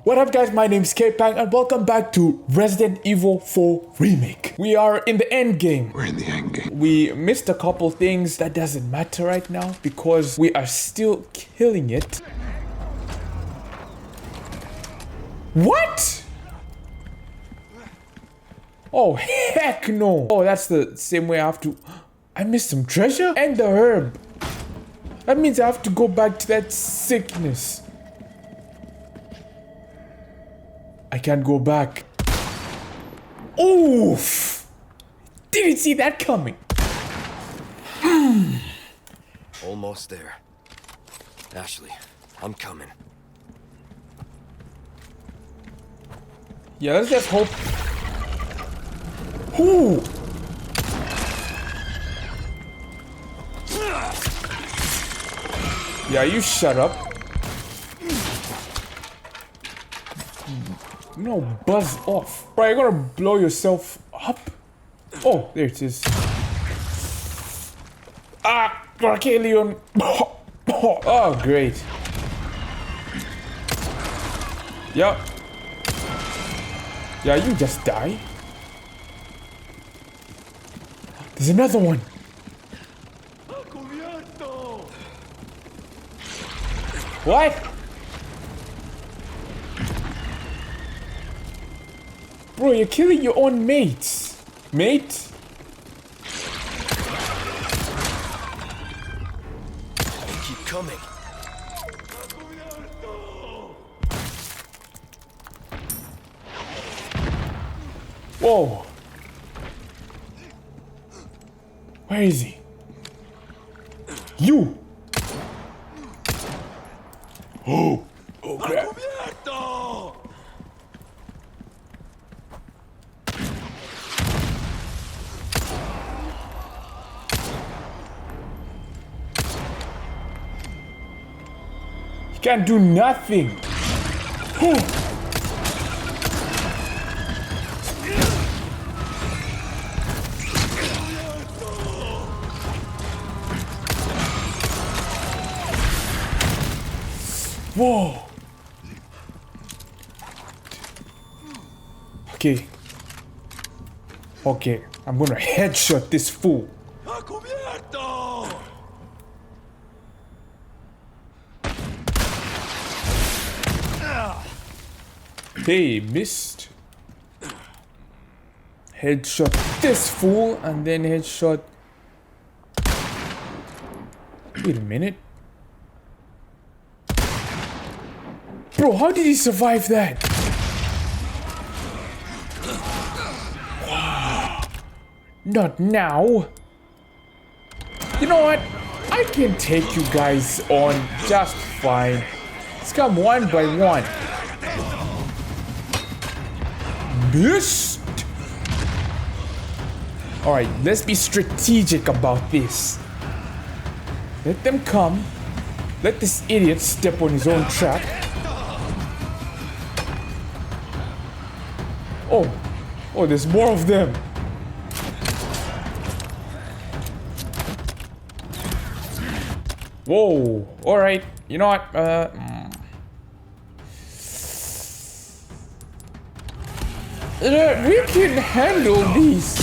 What up guys, my name is Kaypang and welcome back to Resident Evil 4 Remake. We are in the end game. We're in the end game. We missed a couple things that doesn't matter right now because we are still killing it. What? Oh heck no. Oh, that's the same way I have to... I missed some treasure and the herb. That means I have to go back to that sickness. I can't go back. Oof! Didn't see that coming. Almost there. Ashley, I'm coming. Yeah, let's just hope. Ooh! Yeah, you shut up. No, buzz off. Bro, you're gonna blow yourself up? Oh, there it is. Ah, Leon. Oh, great. Yup. Yeah, you just die. There's another one. What? Bro, you're killing your own mates. Mate? Keep coming. Whoa. Where is he? You! Oh! Oh crap. Can't do nothing. Whoa. Okay. Okay, I'm gonna headshot this fool. Hey, missed. Headshot this fool and then headshot. Wait a minute. Bro, how did he survive that? Not now. You know what? I can take you guys on just fine. Let's come one by one. Missed. Alright, let's be strategic about this. Let them come. Let this idiot step on his own trap. Oh. Oh, there's more of them. Whoa. Alright. You know what? We can handle these.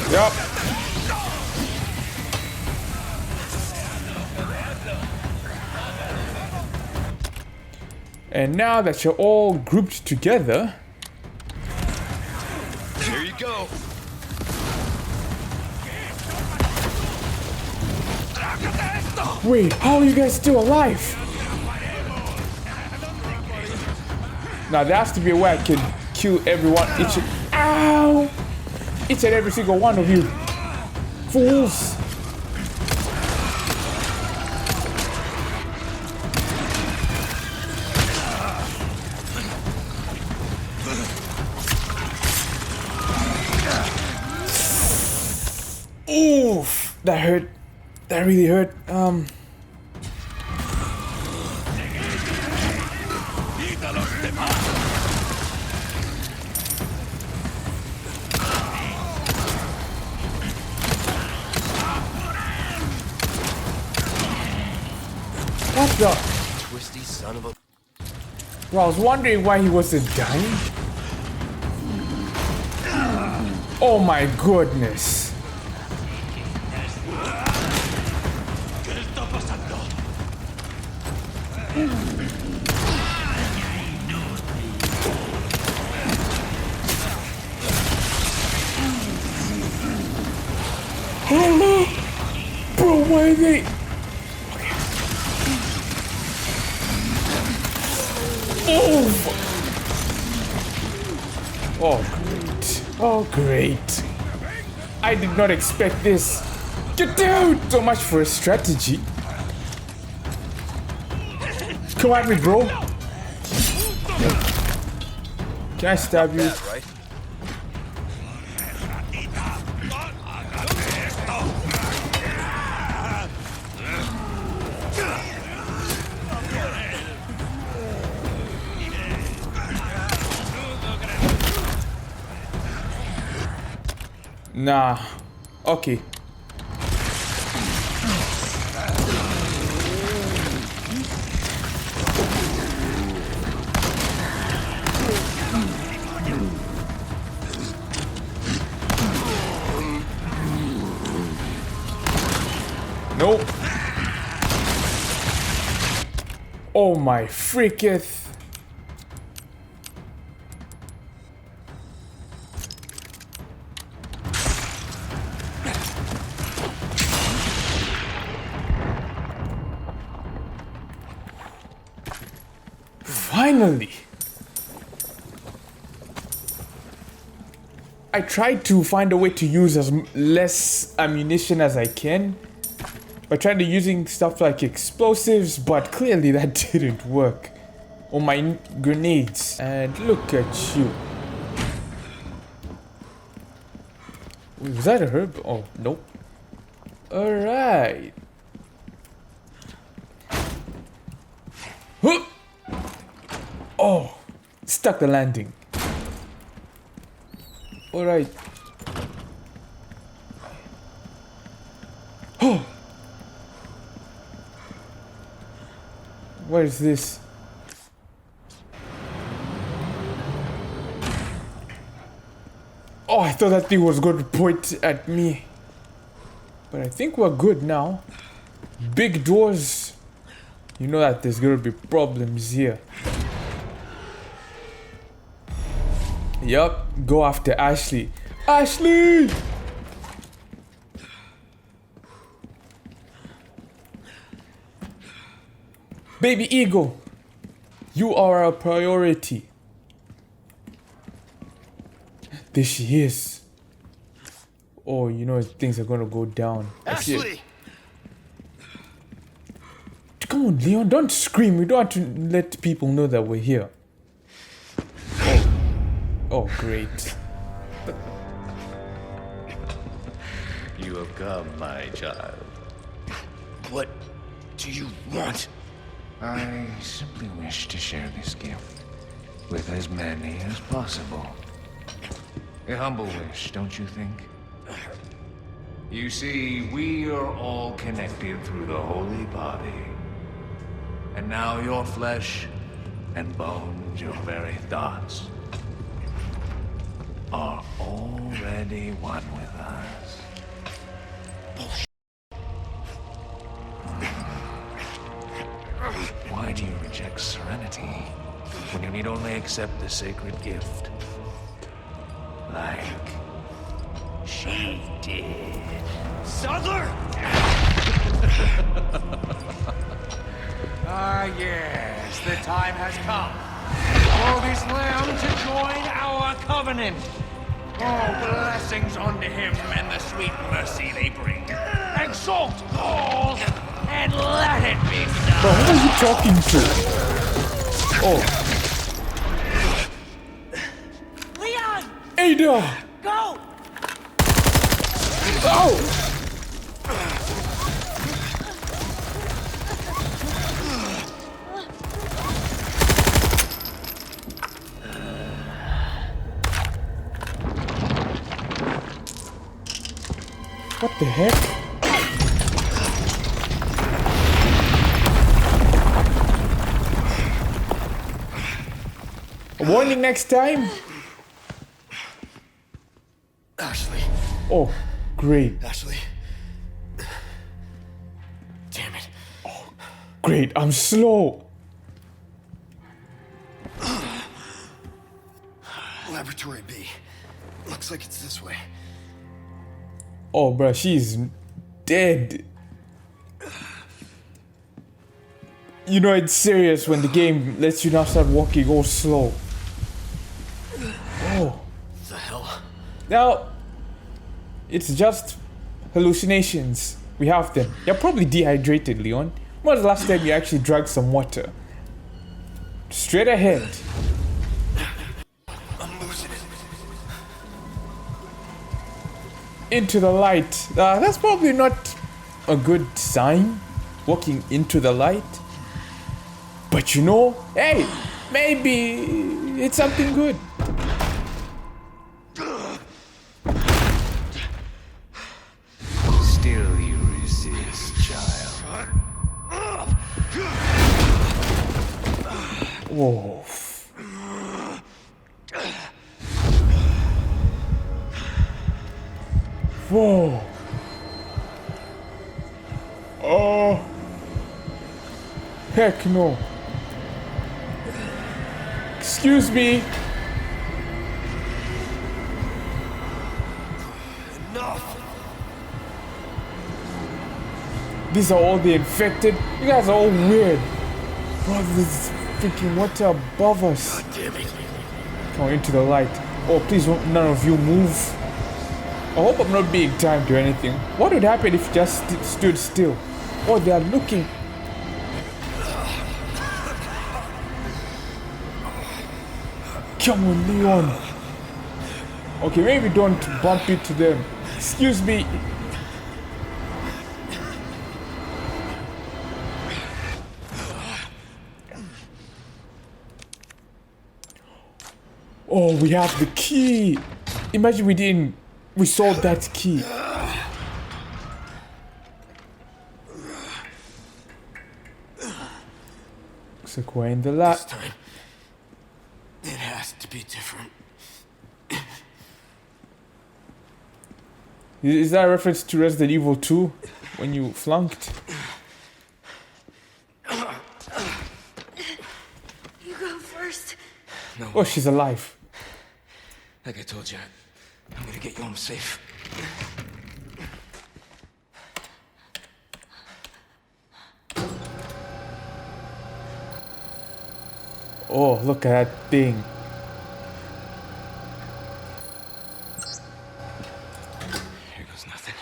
Yup. And now that you're all grouped together, Here you go. wait, how are you guys still alive? Now there has to be a way I can kill everyone. Ow! Each and every single one of you. Fools! Oof! That hurt. That really hurt. the? Twisty son of a... Bro, I was wondering why he wasn't dying. Oh my goodness. Bro, why are they? Oh great. Oh great. I did not expect this. Get down! So much for a strategy. Come at me, bro. Can I stab you? That, right? Nah. Okay. Nope. Oh my freaketh. Finally! I tried to find a way to use as less ammunition as I can. I tried using stuff like explosives, but clearly that didn't work. Or my grenades. And look at you. Wait, was that a herb? Oh, nope. Alright. Huh! Oh, stuck the landing. Alright. Oh! What is this? Oh, I thought that thing was going to point at me. But I think we're good now. Big doors. You know that there's going to be problems here. Yup, go after Ashley. Ashley! Baby Eagle, you are a priority. There she is. Oh, you know things are gonna go down. Ashley! Come on, Leon, don't scream. We don't have to let people know that we're here. Oh, great. You have come, my child. What do you want? I simply wish to share this gift with as many as possible. A humble wish, don't you think? You see, we are all connected through the holy body. And now your flesh and bones, your very thoughts, are already one with us. Why do you reject serenity when you need only accept the sacred gift? Like she did. Sadler! Ah, yes, the time has come for this lamb to join our covenant. Oh, blessings unto him and the sweet mercy they bring. Exalt all and let it be done. Bro, who are you talking to? Oh. Leon, Ada! go! Oh! What the heck? Warning next time. Ashley. Oh, great. Ashley. Damn it. Great, I'm slow. Laboratory B. Looks like it's this way. Oh, bruh, she's dead. You know it's serious when the game lets you not start walking all slow. Oh. The hell? Now, it's just hallucinations. We have them. You're probably dehydrated, Leon. When was the last time you actually drank some water? Straight ahead. I'm losing it. Into the light. That's probably not a good sign. Walking into the light. But you know, hey, maybe it's something good. Still you resist, child. Whoa. Whoa. Oh. Heck no. Excuse me. Enough! These are all the infected. You guys are all weird. Bro, there's freaking water above us. God damn it. Come into the light. Oh, please, none of you move. I hope I'm not being timed or anything. What would happen if you just stood still? Oh, they are looking. Come on, Leon. Okay, maybe don't bump into them. Excuse me. Oh, we have the key. Imagine we sold that key. Looks like we're in the This lab. time, it has to be different. Is that a reference to Resident Evil 2 when you flunked? You go first. No, Oh, she's alive. like I told you, I'm gonna get you home safe. Oh, look at that thing. Here goes nothing.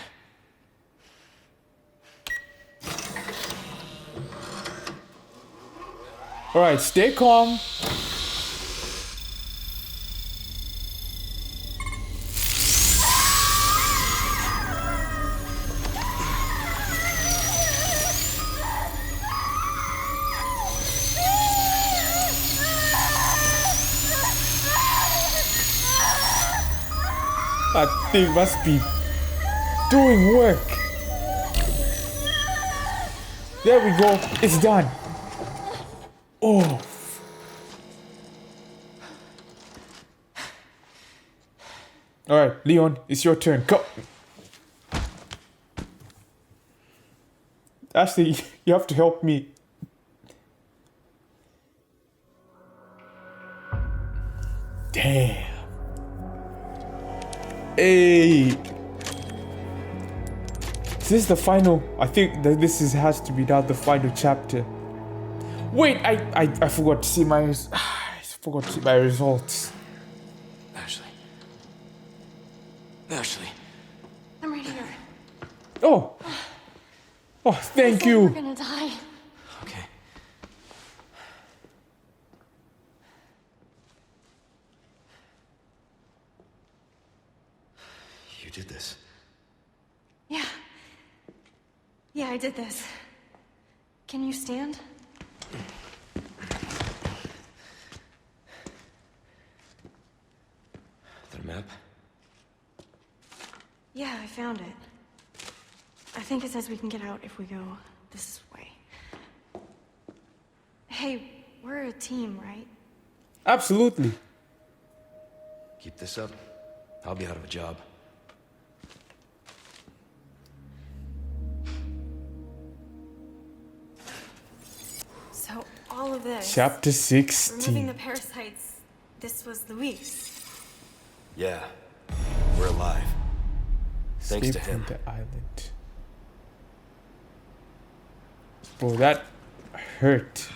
Alright, stay calm. That thing must be doing work. There we go. It's done. Oh. Alright, Leon, it's your turn. Go. Ashley, you have to help me. Damn. Hey. Is this the final? I think that has to be now the final chapter. Wait, I forgot to see my I forgot to see my results. Ashley. Ashley. I'm right here. Oh. Oh, thank I thought we were you. gonna die. Okay. You did this. Yeah. Yeah, I did this. Can you stand? The map? Yeah, I found it. I think it says we can get out if we go this way. Hey, we're a team, right? Absolutely. Keep this up, I'll be out of a job. So all of this. Chapter Removing 16. the parasites. This was Luis. Yeah, we're alive. Thanks to Escape him. from the island. Bro, that hurt.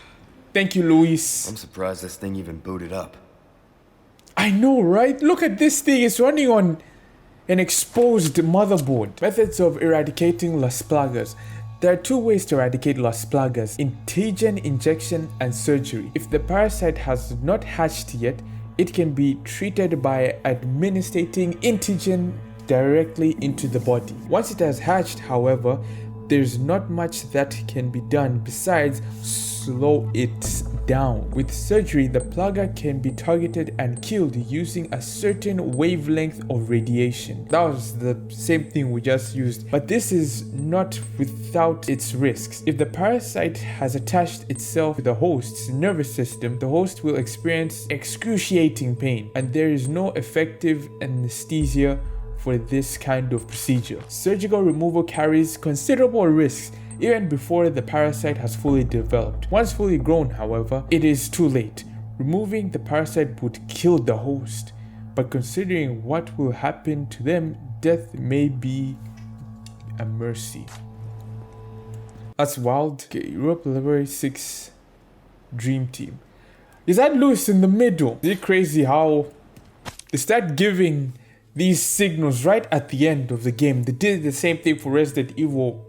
Thank you, Luis. I'm surprised this thing even booted up. I know, right? Look at this thing. It's running on an exposed motherboard. Methods of eradicating Las Plagas. There are two ways to eradicate Las Plagas: antigen injection and surgery. If the parasite has not hatched yet, it can be treated by administering antigen directly into the body. Once it has hatched, however, there's not much that can be done besides slow it down. With surgery, the plaga can be targeted and killed using a certain wavelength of radiation. That was the same thing we just used, but this is not without its risks. If the parasite has attached itself to the host's nervous system, the host will experience excruciating pain, and there is no effective anesthesia for this kind of procedure. Surgical removal carries considerable risks even before the parasite has fully developed. Once fully grown, however, it is too late. Removing the parasite would kill the host, but considering what will happen to them, death may be a mercy. That's wild. Okay, Europe Library 6 Dream Team. Is that Luis in the middle? Is it crazy how they start giving these signals right at the end of the game? They did the same thing for Resident Evil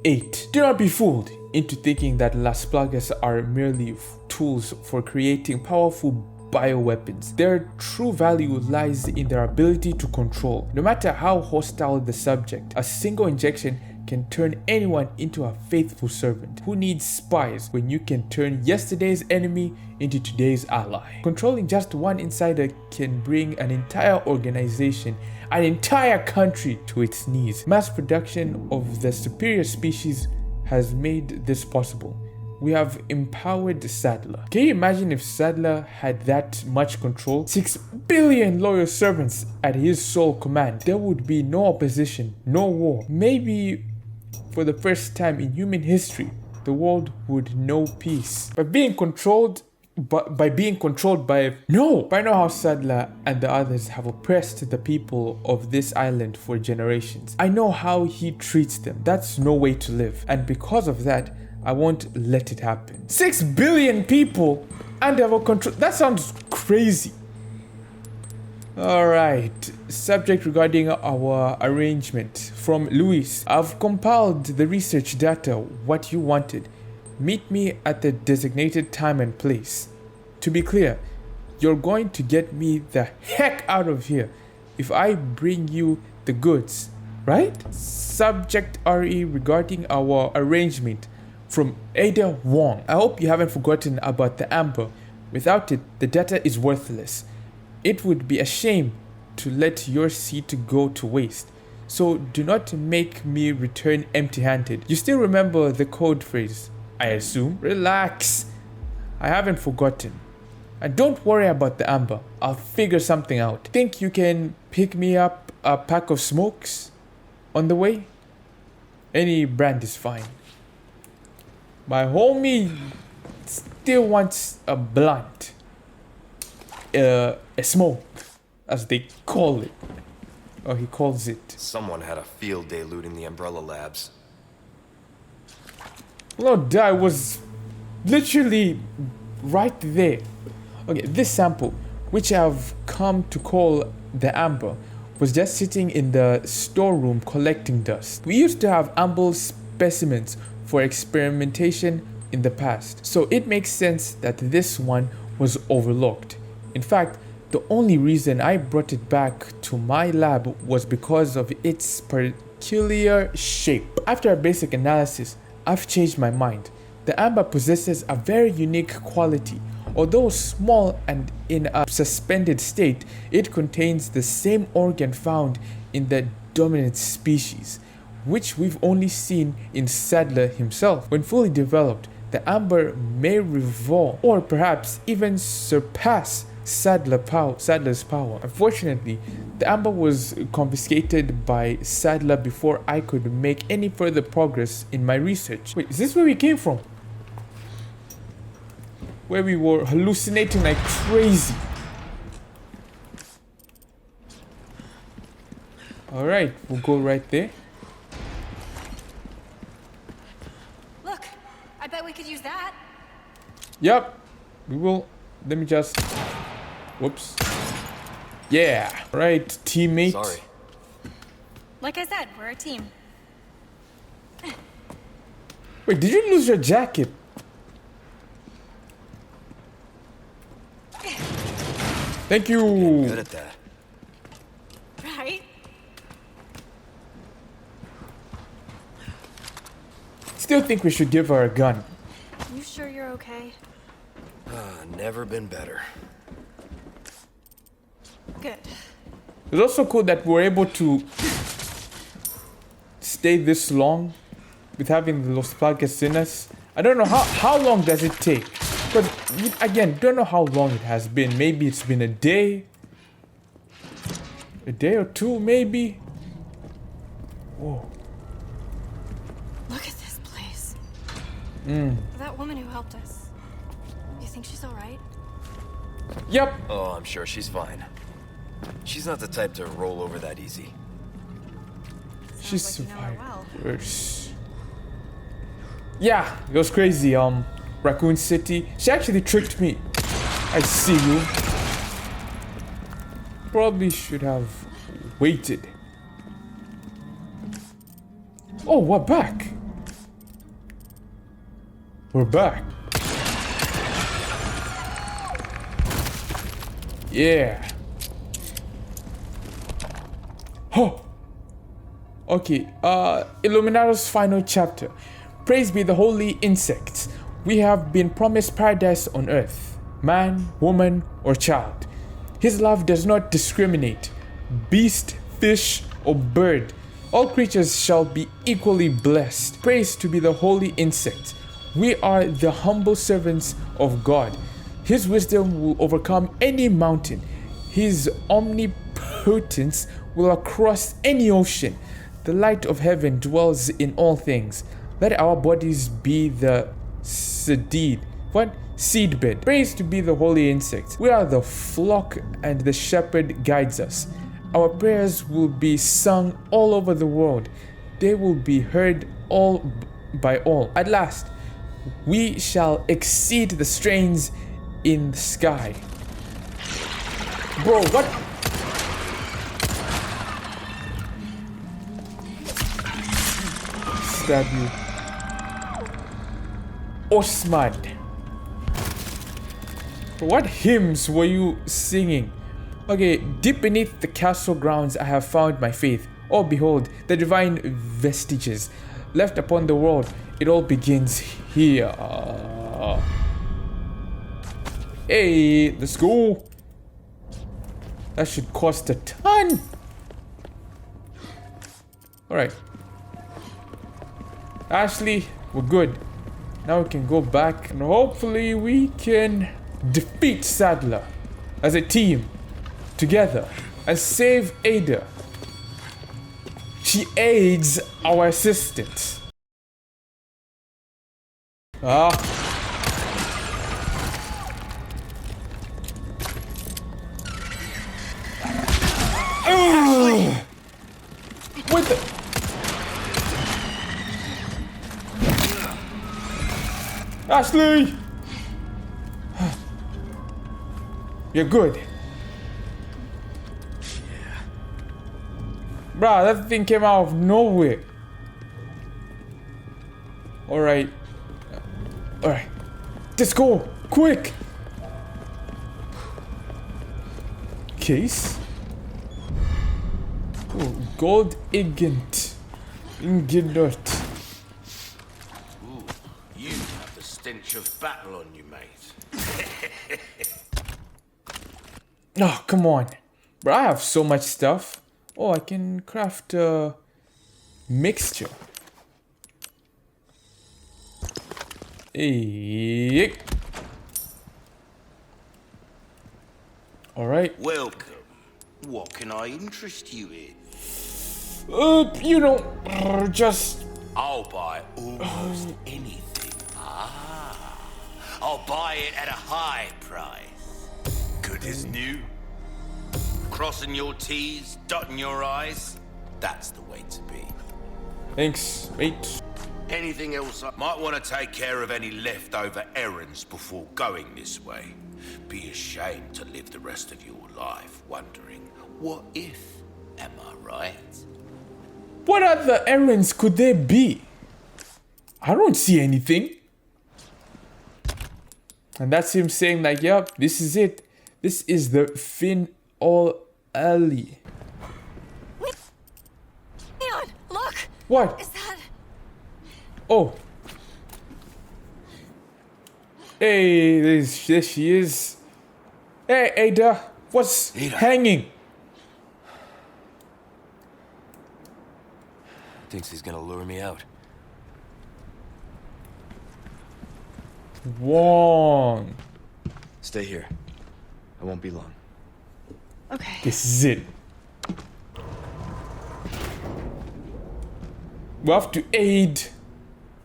8. Do not be fooled into thinking that Las Plagas are merely tools for creating powerful bioweapons. Their true value lies in their ability to control. No matter how hostile the subject, a single injection can turn anyone into a faithful servant. Who needs spies when you can turn yesterday's enemy into today's ally? Controlling just one insider can bring an entire organization, an entire country to its knees. Mass production of the superior species has made this possible. We have empowered Sadler. Can you imagine if Sadler had that much control? 6 billion loyal servants at his sole command. There would be no opposition, no war. Maybe for the first time in human history, the world would know peace. By being controlled by no! I know how Sadler and the others have oppressed the people of this island for generations. I know how he treats them. That's no way to live. And because of that, I won't let it happen. 6 billion people under control. That sounds crazy. Alright, subject regarding our arrangement. From Luis, I've compiled the research data, what you wanted. Meet me at the designated time and place. To be clear, you're going to get me the heck out of here if I bring you the goods, right? Subject RE regarding our arrangement. From Ada Wong. I hope you haven't forgotten about the amber. Without it, the data is worthless. It would be a shame to let your seed go to waste. So do not make me return empty-handed. You still remember the code phrase, I assume? Relax. I haven't forgotten. And don't worry about the amber. I'll figure something out. Think you can pick me up a pack of smokes on the way? Any brand is fine. My homie still wants a blunt. A smoke, as they call it. Or he calls it. Someone had a field day looting the Umbrella Labs. Lord, I was literally right there. Okay, this sample, which I've come to call the amber, was just sitting in the storeroom collecting dust. We used to have amber specimens for experimentation in the past, so it makes sense that this one was overlooked. In fact, the only reason I brought it back to my lab was because of its peculiar shape. After a basic analysis, I've changed my mind. The amber possesses a very unique quality. Although small and in a suspended state, it contains the same organ found in the dominant species, which we've only seen in Sadler himself. When fully developed, the amber may revolve or perhaps even surpass Sadler's power. Unfortunately, the amber was confiscated by Sadler before I could make any further progress in my research. Wait, is this where we came from? Where we were hallucinating like crazy. Alright, we'll go right there. Look, I bet we could use that. Yep, we will. Let me just... Whoops. Yeah, right, teammate. Sorry. Like I said, we're a team. Wait, did you lose your jacket? Thank you. Good at that. Right? Still think we should give her a gun. You sure you're okay? Never been better. Good. It's also cool that we're able to stay this long with having the Los Plagas in us. I don't know how long does it take? But again, don't know how long it has been. Maybe it's been a day or two, maybe. Whoa. Look at this place. That woman who helped us. You think she's alright? Yep. Oh, I'm sure she's fine. She's not the type to roll over that easy. She Sounds like you know her survived. well. Worse. Yeah, it was crazy. Raccoon City. She actually tricked me. I see you. Probably should have waited. Oh, we're back. We're back. Yeah. Oh. Okay. Illuminato's final chapter. Praise be the holy insects. We have been promised paradise on earth. Man, woman, or child. His love does not discriminate. Beast, fish, or bird. All creatures shall be equally blessed. Praise to be the holy insect. We are the humble servants of God. His wisdom will overcome any mountain. His omnipotence will cross any ocean. The light of heaven dwells in all things. Let our bodies be the seedbed. Praise to be the holy insect. We are the flock and the shepherd guides us. Our prayers will be sung all over the world. They will be heard all by all. At last, we shall exceed the strains in the sky. Bro, what? Stab you. Osman. What hymns were you singing? Okay, deep beneath the castle grounds I have found my faith. Oh, behold, the divine vestiges left upon the world. It all begins here. Hey, let's go. That should cost a ton. Alright. Ashley, we're good. Now we can go back and hopefully we can defeat Sadler as a team together and save Ada. She aids our assistants. What the? Ashley! You're good. Bruh, that thing came out of nowhere. Alright. Alright. Let's go! Quick! Case? Oh, gold ingot. Ingot. Ooh, you have the stench of battle on you, mate. Oh, come on. Bro, I have so much stuff. Oh, I can craft a mixture. Hey. All right. Welcome. What can I interest you in? You know, just I'll buy almost anything. I'll buy it at a high price. Good as new. Crossing your T's, dotting your I's. That's the way to be. thanks, mate. Anything else? I might want to take care of any leftover errands before going this way. Be ashamed to live the rest of your life wondering, what if? Am I right? What other errands could there be? I don't see anything. And that's him saying like, yep, this is it. This is the Finn All Alley. Leon, look! What? Is that... Oh. Hey, there she is. Hey, Ada, what's Ada. hanging? Thinks he's gonna lure me out. Wong. Stay here. I won't be long. Okay. This is it. We have to aid.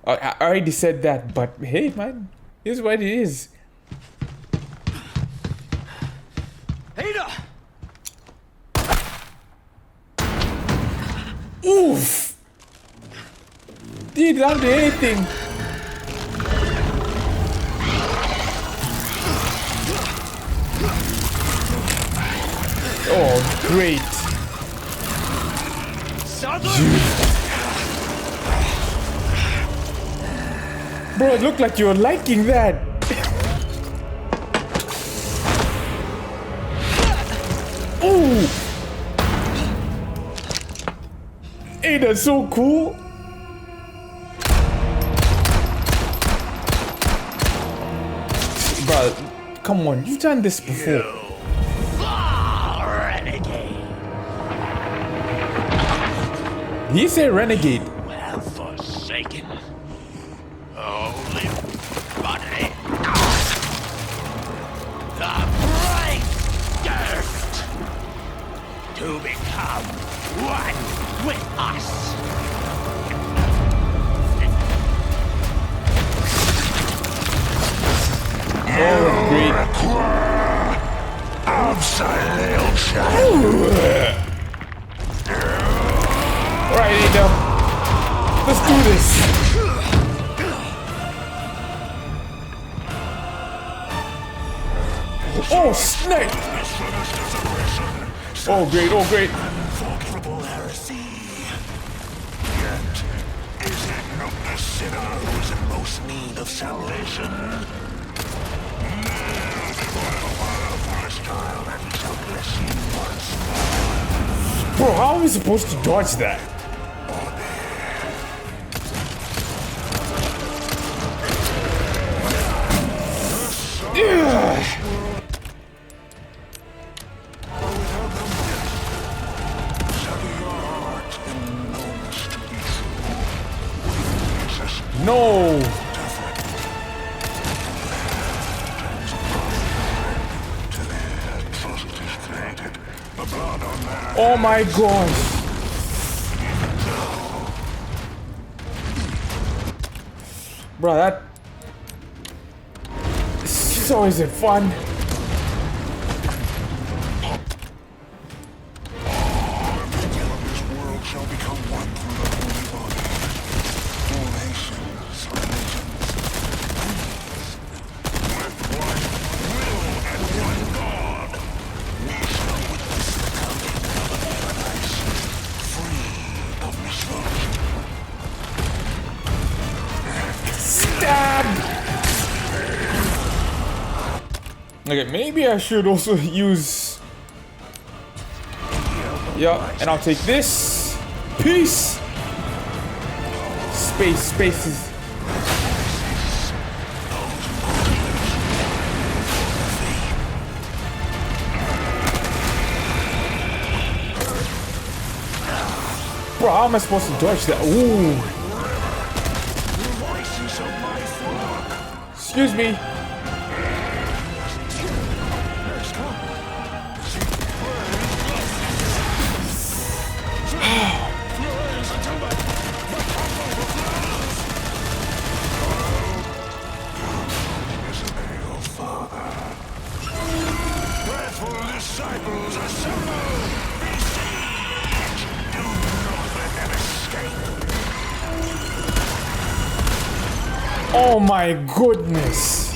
I already said that, but hey, man, here's what it is. Ada! Oof! Dude, not do anything. Oh, great. Bro, it looked like you were liking that. Ooh! Hey, that's so cool. Bro, come on, you've done this before. Did you say renegade? Well forsaken. Holy body. The bright gift to become one with us. Oh, great. Alright, Ada. Let's do this. Oh, snake! Oh, great, oh, great. Unforgivable heresy. Yet, is it not the sinner who is in most need of salvation? Bro, how are we supposed to dodge that? Ugh. No! Oh my gosh! Bro, that... So is it fun? Okay, maybe I should also use... Yeah, and I'll take this. Peace! Spaces. Bro, how am I supposed to dodge that? Ooh. Excuse me. Disciples assemble! Besiege! Do not let them escape! Oh my goodness!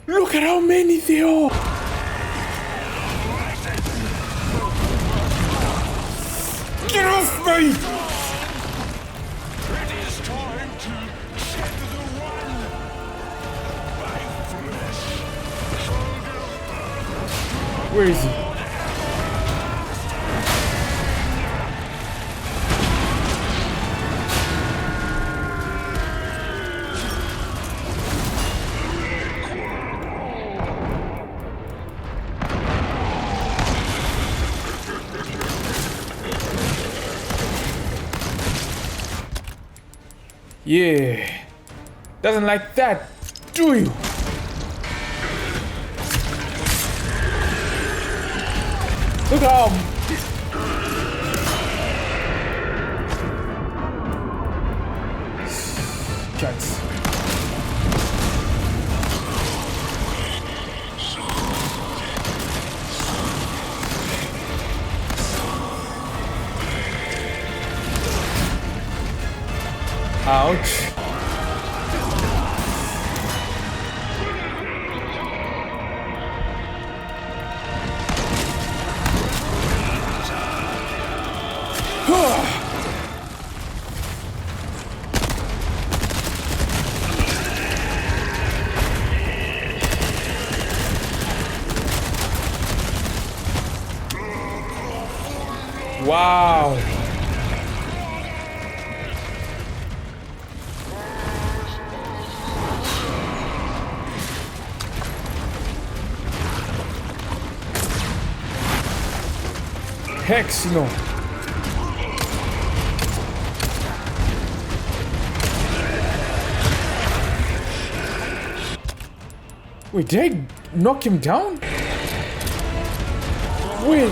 Look at how many there are! Get off me! It is time to shed the one by flesh. Where is he? Yeah. Doesn't like that, do you? Look how cats. Ouch. Wow. Hex no. Wait, did I knock him down? Wait.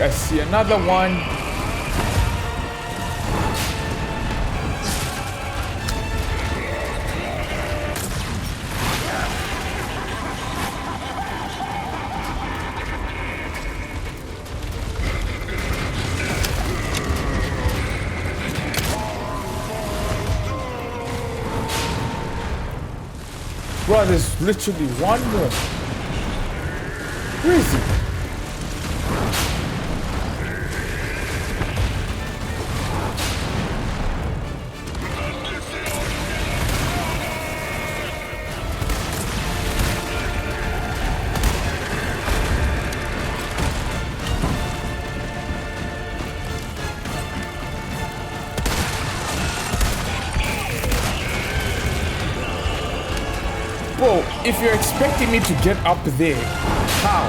I see another one. Bro, there's literally one more. Where is he? Bro, if you're expecting me to get up there, how?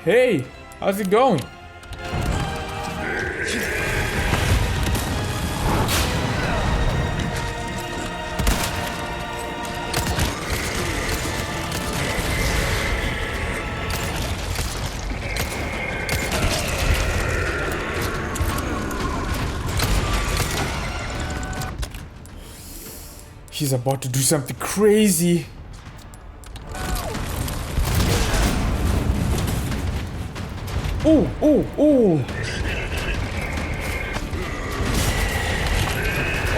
Hey, how's it going? He's about to do something crazy. Oh, oh, oh.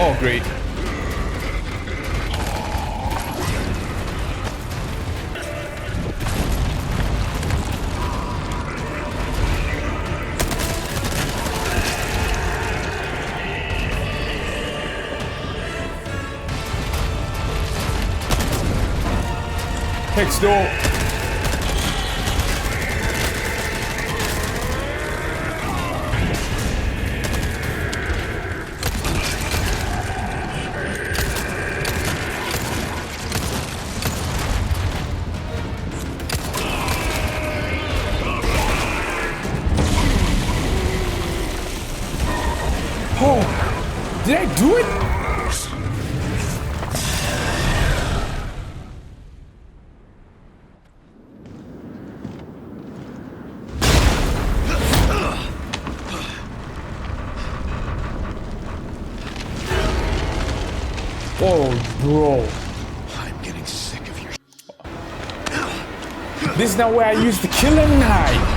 Oh, great. Hex door. do it? Oh, bro. I'm getting sick of your This is not where I use the killing knife.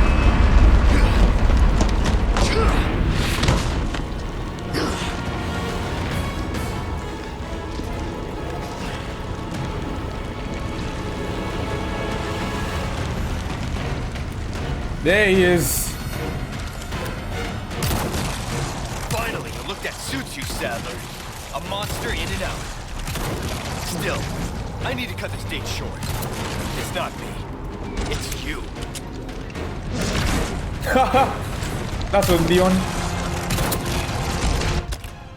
There he is. Finally, a look that suits you, Sadler. A monster in and out. Still, I need to cut this date short. It's not me. It's you. That's what Leon.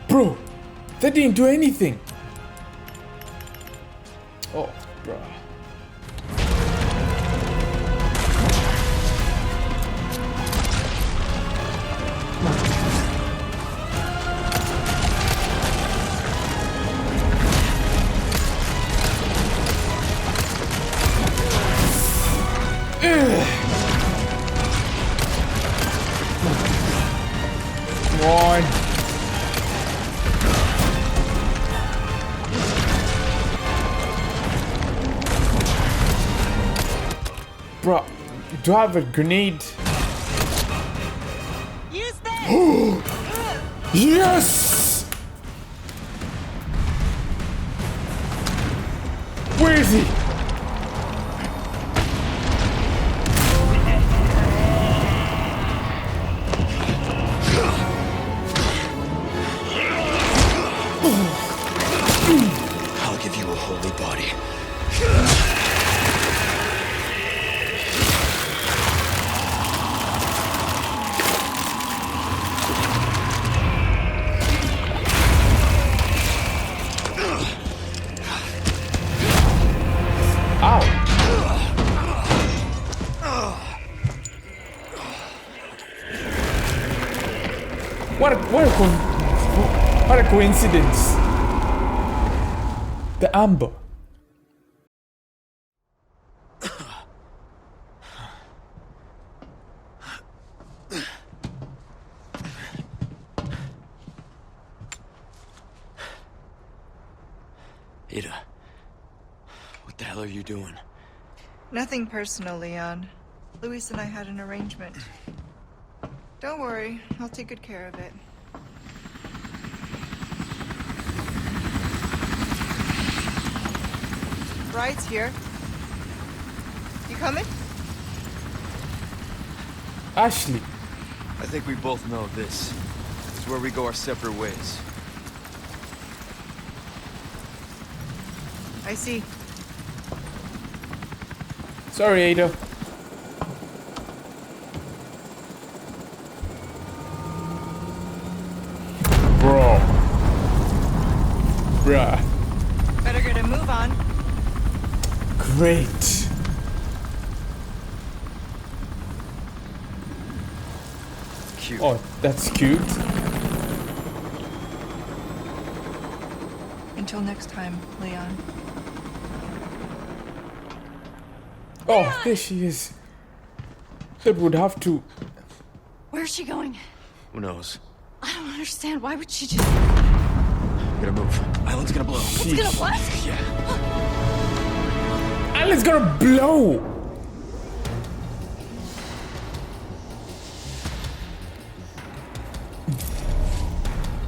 Bro, that didn't do anything. Oh, bro. Come on. Bro, do I have a grenade? Use this! Yes! Where is he? I'll give you a holy body. Ow. What a coincidence. The amber. Ada, what the hell are you doing? Nothing personal, Leon. Luis and I had an arrangement. Don't worry, I'll take good care of it. Ride's here. You coming? Ashley. I think we both know this is where we go our separate ways. I see. Sorry, Ada. Bro. Bruh. Better get a move on. Great. Cute. Oh, that's cute. Until next time, Leon. Oh, there she is. That would have to. Where's she going? Who knows? I don't understand. Why would she just... We gotta move. Island's gonna blow. It's gonna what? Yeah. Island's gonna blow.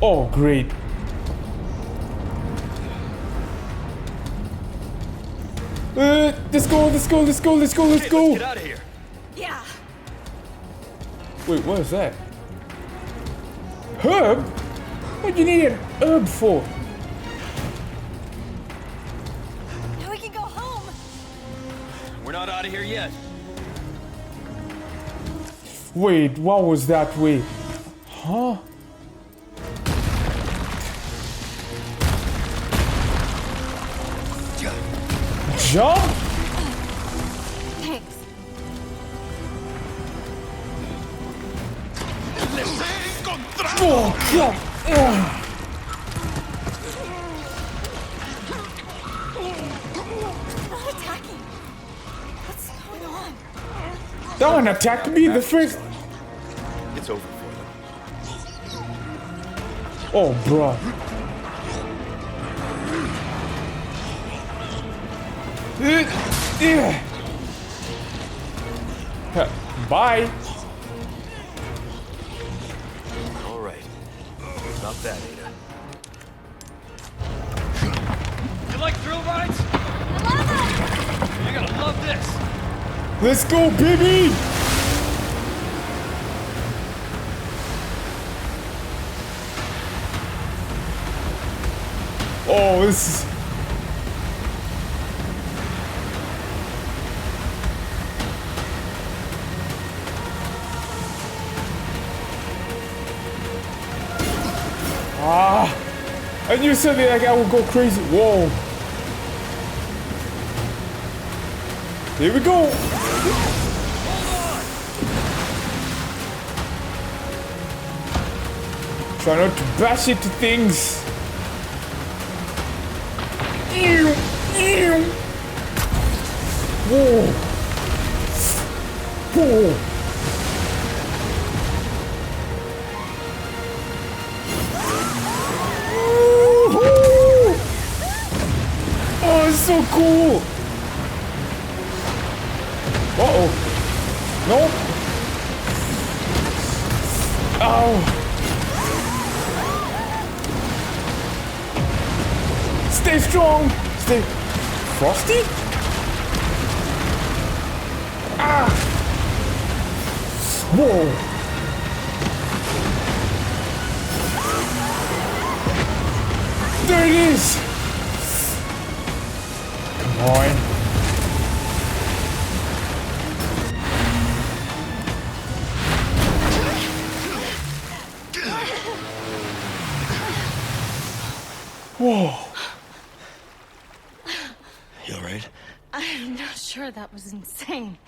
Oh, great. Let's go, let's go, let's go, let's go, let's Hey, go. let's get out of here. Yeah. Wait, what is that? Herb? What do you need an herb for? Now we can go home. We're not out of here yet. Wait, what was that way? Huh? Jump? Thanks. Oh, God. That one attacked me the first. It's over for them. Oh, bro. Bye. All right. Stop that, Ada. You like thrill rides? You're gonna love this. Let's go, baby. Oh, this is... I knew something like I would go crazy. Whoa. Here we go. Try not to bash into things. Ew. Ew. Whoa. Whoa. Oh, it's so cool! Uh-oh. No? Ow! Stay strong! Stay... Frosty? Ah! Whoa! There it is! Come on. Whoa. You alright? I'm not sure, that was insane.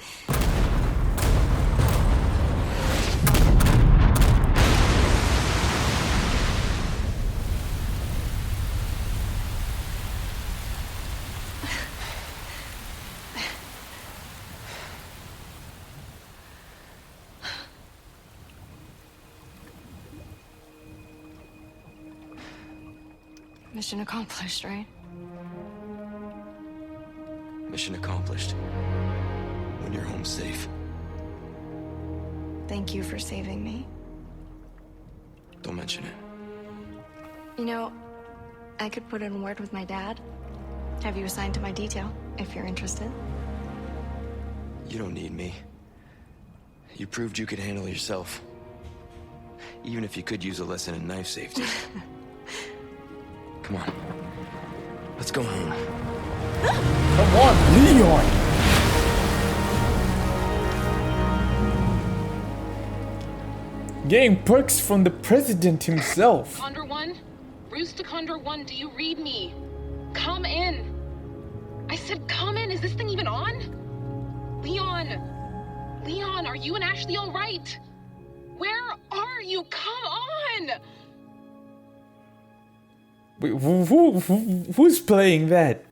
Mission accomplished, right? Mission accomplished. When you're home safe. Thank you for saving me. Don't mention it. You know, I could put in a word with my dad. Have you assigned to my detail, if you're interested. You don't need me. You proved you could handle yourself. Even if you could use a lesson in knife safety. Come on. Let's go home. Come on, Leon! Getting perks from the president himself. Condor 1? Bruce to Condor 1, do you read me? Come in. I said come in. Is this thing even on? Leon! Leon, are you and Ashley all right? Where are you? Come on! Wait, who's playing that?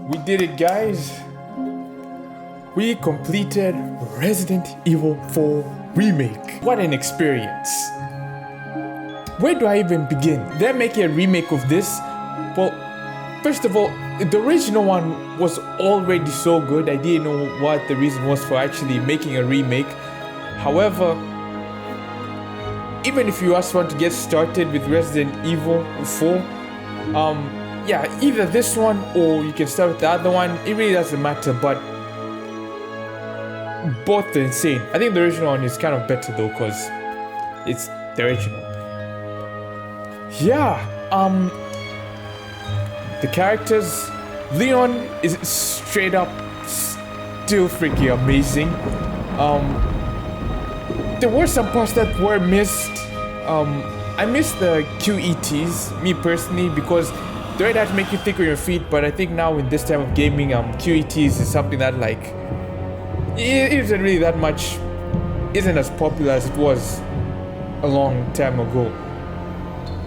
We did it, guys. We completed Resident Evil 4 Remake. What an experience. Where do I even begin? They're making a remake of this. Well, first of all, the original one was already so good. I didn't know what the reason was for actually making a remake. However, even if you just want to get started with Resident Evil 4, yeah, either this one or you can start with the other one. It really doesn't matter, but both are insane. I think the original one is kind of better though, because it's the original. Yeah, the characters, Leon is straight up still freaking amazing. There were some parts that were missed. I missed the QETs, me personally, because they had to make you think on your feet, but I think now in this type of gaming, QETs is something that like, it isn't really that much, isn't as popular as it was a long time ago.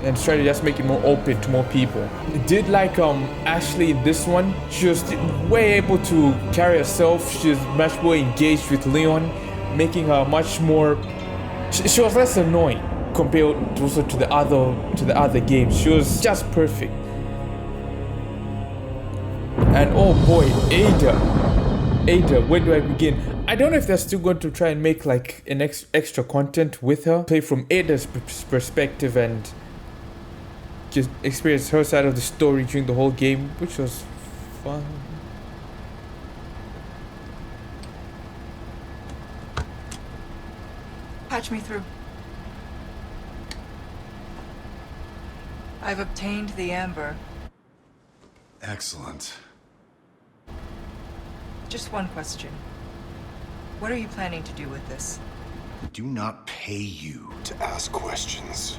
and try to just make it more open to more people. Did like Ashley this one, she was way able to carry herself. She was much more engaged with Leon, making her much more. She was less annoying compared also to the other games. She was just perfect. And oh boy, Ada, where do I begin? I don't know if they're still going to try and make like an extra content with her, play from Ada's perspective and just experience her side of the story during the whole game, which was fun. Patch me through. I've obtained the amber. Excellent. Just one question. What are you planning to do with this? I do not pay you to ask questions.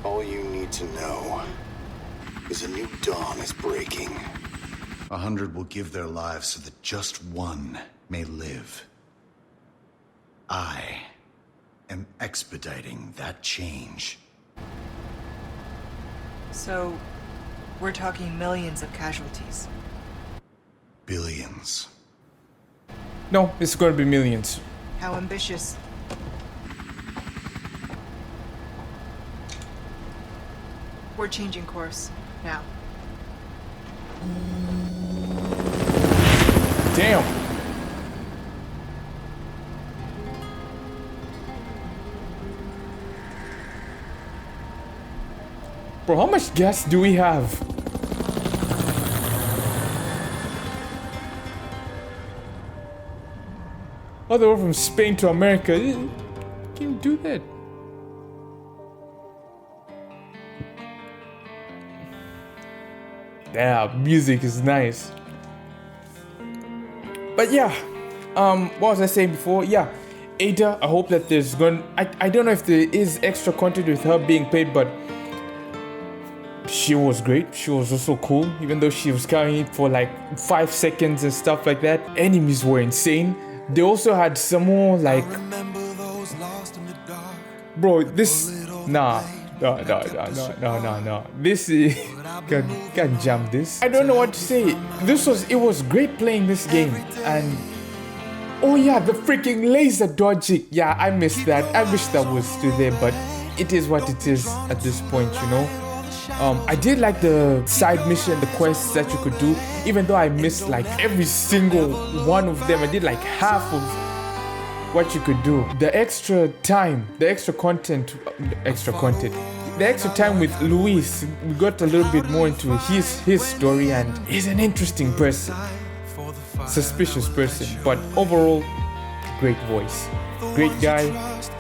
All you need to know is a new dawn is breaking. 100 will give their lives so that just one may live. I am expediting that change. So, we're talking millions of casualties. Billions. No, it's going to be millions. How ambitious. We're changing course now. Damn. Bro, how much gas do we have? All the way from Spain to America. Can you do that? Yeah, music is nice. But yeah, what was I saying before? Yeah, Ada, I hope that there's I don't know if there is extra content with her being played, but she was great. She was also cool, even though she was carrying it for like 5 seconds and stuff like that. Enemies were insane. They also had some more like, bro, this, no. This is, can't jump this. I don't know what to say. It was great playing this game. And, oh yeah, the freaking laser dodging. Yeah, I missed that. I wish that was still there, but it is what it is at this point, you know. I did like the side mission, the quests that you could do, even though I missed like every single one of them. I did like half of what you could do. The extra time, the extra time with Luis, we got a little bit more into his story, and he's an interesting person, suspicious person, but overall, great voice, great guy.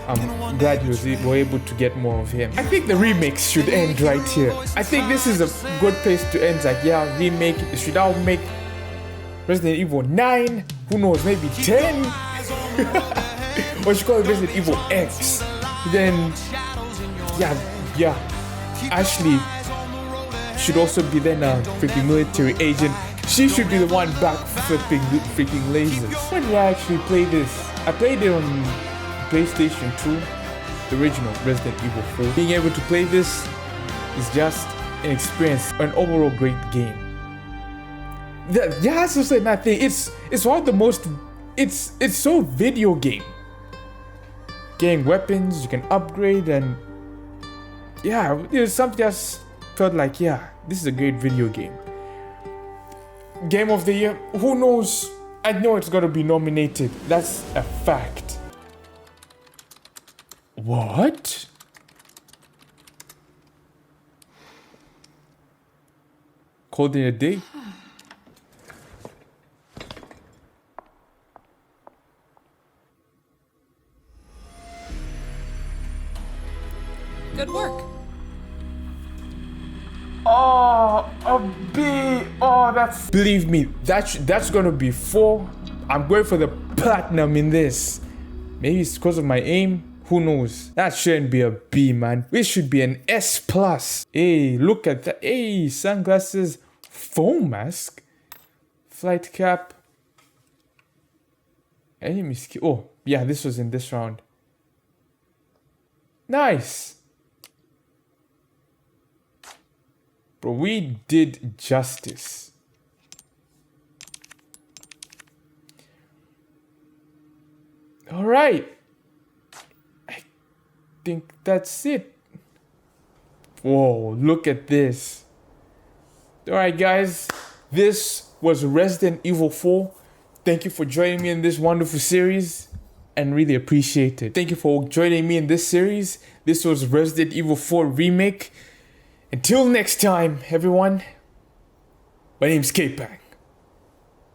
I'm glad we were able to get more of him. I think the remakes should end right here. I think this is a good place to end. Like, yeah, remake. Should I make Resident Evil 9? Who knows? Maybe 10? Or should call it Resident Evil X? Then, yeah. Ashley should also be then a freaking military agent. She should be the one back flipping freaking lasers. When did I actually play this? I played it on PlayStation 2, the original Resident Evil 4. Being able to play this is just an experience, an overall great game. Yeah, that's also that thing. It's one of the most. It's so video game. Getting weapons, you can upgrade, and yeah, there's something just felt like, yeah, this is a great video game. Game of the year, who knows? I know it's gonna be nominated. That's a fact. What? Called it a day? Good work. Oh, a B. Oh, that's... Believe me, that's gonna be 4. I'm going for the platinum in this. Maybe it's because of my aim. Who knows? That shouldn't be a B, man. It should be an S+. Hey, look at that. Hey, sunglasses, foam mask, flight cap, enemy skill. Oh, yeah, this was in this round. Nice. Bro, we did justice. All right. I think that's it. Whoa, look at this. All right, guys. This was Resident Evil 4. Thank you for joining me in this wonderful series and really appreciate it. Thank you for joining me in this series. This was Resident Evil 4 Remake. Until next time, everyone, my name's Kaypang.